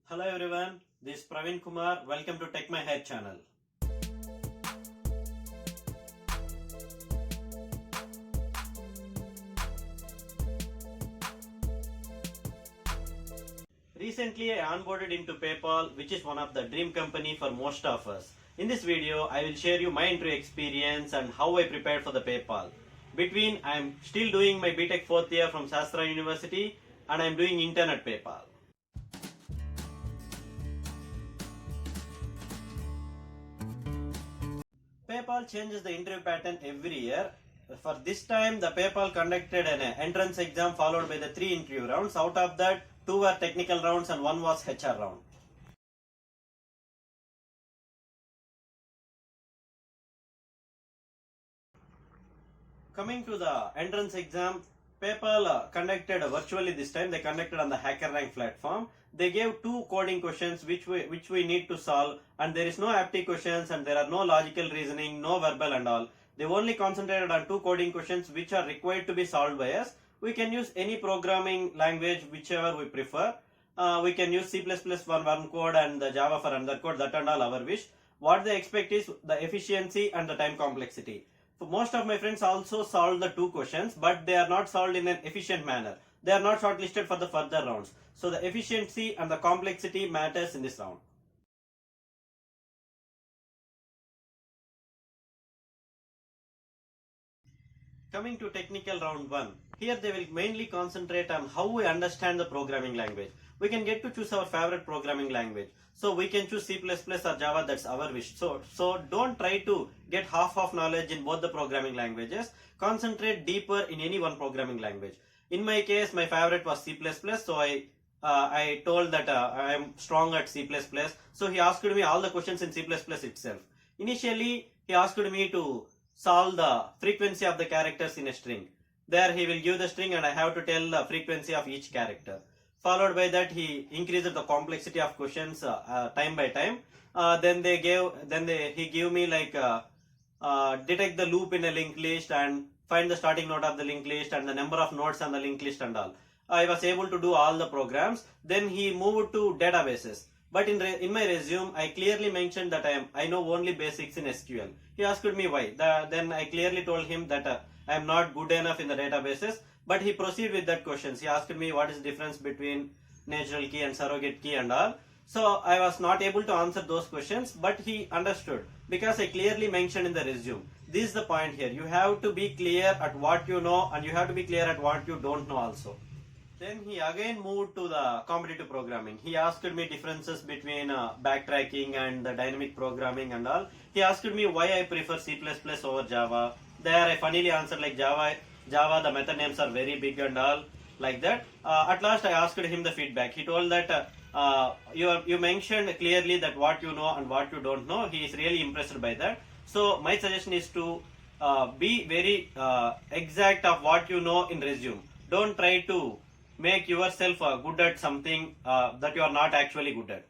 Hello everyone, this is Praveen Kumar. Welcome to Tech My Hair channel. Recently I onboarded into PayPal, which is one of the dream company for most of us. In this video, I will share you my interview experience and how I prepared for the PayPal. Between I am still doing my BTech 4th year from Shastra University and I am doing intern at PayPal. PayPal changes the interview pattern every year. For this time, the PayPal conducted an entrance exam followed by the 3 interview rounds. Out of that, 2 were technical rounds and 1 was HR round. Coming to the entrance exam, PayPal conducted virtually this time. They conducted on the HackerRank platform. They gave 2 coding questions which we need to solve, and there is no aptitude questions and there are no logical reasoning, no verbal and all. They only concentrated on 2 coding questions which are required to be solved by us. We can use any programming language whichever we prefer. We can use C++ for one code and the Java for another code, that and all our wish. What they expect is the efficiency and the time complexity. So most of my friends also solved the 2 questions, but they are not solved in an efficient manner. They are not shortlisted for the further rounds. So the efficiency and the complexity matters in this round. Coming to technical round 1, here they will mainly concentrate on how we understand the programming language. We can get to choose our favorite programming language. So we can choose C++ or Java, that's our wish. So don't try to get half of knowledge in both the programming languages. Concentrate deeper in any one programming language. In my case, my favorite was C++, so I told that I am strong at C++. So he asked me all the questions in C++ itself. Initially, he asked me to solve the frequency of the characters in a string. There he will give the string and I have to tell the frequency of each character. Followed by that, he increased the complexity of questions time by time. He gave me like detect the loop in a linked list and find the starting node of the linked list and the number of nodes on the linked list and all. I was able to do all the programs. Then he moved to databases. But in my resume, I clearly mentioned that I know only basics in SQL. He asked me why. Then I clearly told him that I am not good enough in the databases. But he proceeded with that questions. He asked me what is the difference between natural key and surrogate key and all. So I was not able to answer those questions, but he understood because I clearly mentioned in the resume. This is the point here. You have to be clear at what you know and you have to be clear at what you don't know also. Then he again moved to the competitive programming. He asked me differences between backtracking and the dynamic programming and all. He asked me why I prefer C++ over Java. There I funnily answered like Java, the method names are very big and all like that. At last I asked him the feedback. He told that you mentioned clearly that what you know and what you don't know. He is really impressed by that. So my suggestion is to be very exact of what you know in resume. Don't try to make yourself good at something that you are not actually good at.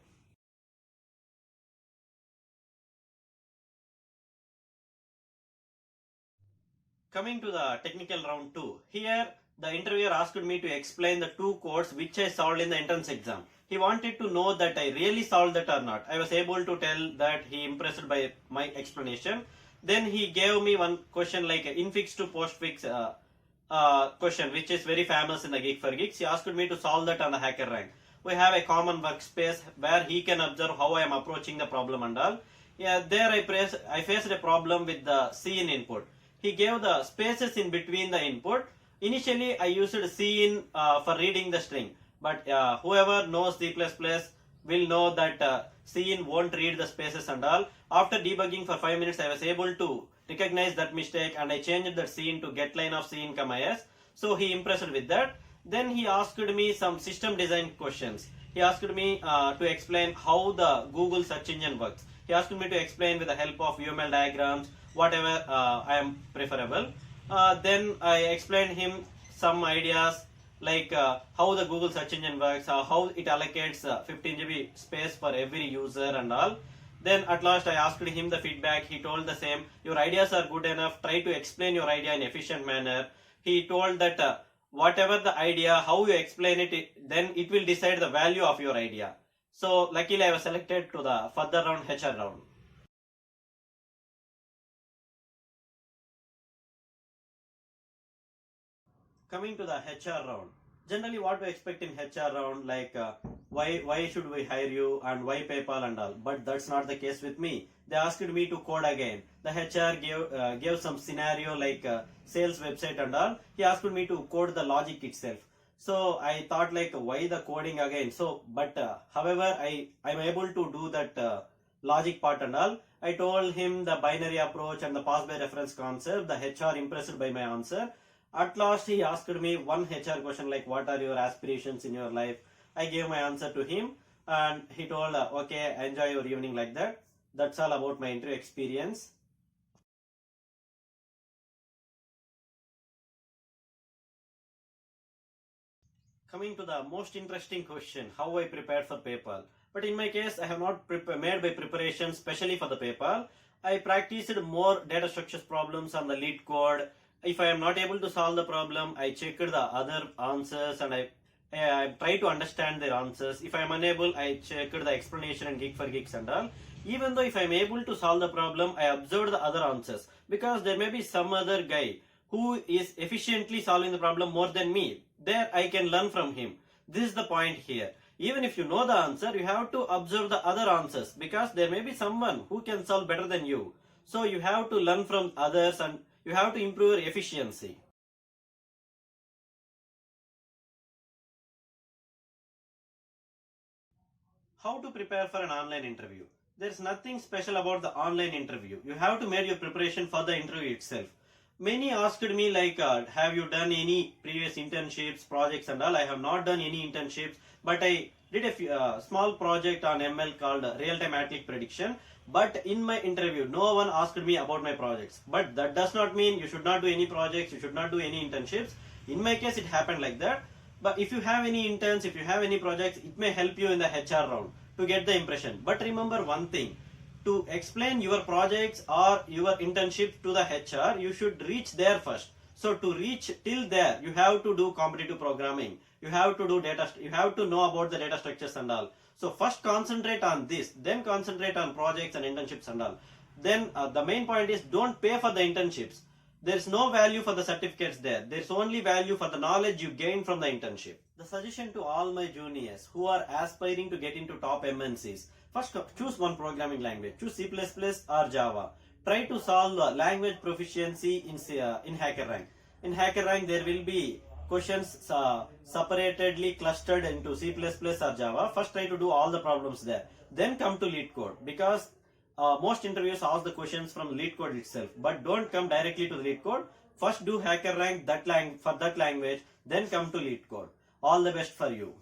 Coming to the technical round 2, here the interviewer asked me to explain the 2 codes which I solved in the entrance exam. He wanted to know that I really solved that or not. I was able to tell that he impressed by my explanation. Then he gave me one question like infix to postfix question which is very famous in the Geek for Geeks. He asked me to solve that on the HackerRank. We have a common workspace where he can observe how I am approaching the problem and all. Yeah, there I faced a problem with the cin input. He gave the spaces in between the input. Initially I used cin for reading the string, but whoever knows C++ will know that cin won't read the spaces and all. After debugging for 5 minutes, I was able to recognize that mistake and I changed that cin to getLine of cin, is. So he impressed with that. Then he asked me some system design questions. He asked me to explain how the Google search engine works. He asked me to explain with the help of UML diagrams, whatever I am preferable. Then I explained him some ideas like how the Google search engine works, how it allocates 15 GB space for every user and all. Then at last I asked him the feedback. He told the same, your ideas are good enough, try to explain your idea in efficient manner. He told that whatever the idea, how you explain it, then it will decide the value of your idea. So luckily I was selected to the further round, HR round. Coming to the HR round, generally what we expect in HR round, like why should we hire you and why PayPal and all. But that's not the case with me. They asked me to code again. The HR gave some scenario like sales website and all. He asked me to code the logic itself. So I thought like why the coding again. So but however I'm able to do that logic part and all. I told him the binary approach and the pass by reference concept. The HR impressed by my answer. At last, he asked me one HR question like, "What are your aspirations in your life?" I gave my answer to him, and he told, "Okay, enjoy your evening," like that. That's all about my interview experience. Coming to the most interesting question, how I prepared for PayPal. But in my case, I have not made my preparation specially for the PayPal. I practiced more data structures problems on the lead code. If I am not able to solve the problem, I checked the other answers and I try to understand their answers. If I am unable, I checked the explanation and Geek for Geeks and all. Even though if I am able to solve the problem, I observed the other answers because there may be some other guy who is efficiently solving the problem more than me. There I can learn from him. This is the point here. Even if you know the answer, you have to observe the other answers because there may be someone who can solve better than you. So you have to learn from others and you have to improve your efficiency. How to prepare for an online interview? There's nothing special about the online interview. You have to make your preparation for the interview itself. Many asked me like, have you done any previous internships, projects and all? I have not done any internships, but I did a small project on ML called real-time athletic prediction. But in my interview, no one asked me about my projects. But that does not mean you should not do any projects, you should not do any internships. In my case, it happened like that. But if you have any interns, if you have any projects, it may help you in the HR round to get the impression. But remember one thing, to explain your projects or your internship to the HR, you should reach there first. So to reach till there, you have to do competitive programming. You have to do data, you have to know about the data structures and all. So first concentrate on this, then concentrate on projects and internships and all. Then the main point is don't pay for the internships. There's no value for the certificates there. There's only value for the knowledge you gain from the internship. The suggestion to all my juniors who are aspiring to get into top MNCs, first choose one programming language. Choose C++ or Java. Try to solve language proficiency in HackerRank. In HackerRank, there will be questions separately clustered into C++ or Java. First try to do all the problems there. Then come to LeetCode because most interviews ask the questions from LeetCode itself, but don't come directly to the LeetCode. First do HackerRank for that language, then come to LeetCode. All the best for you.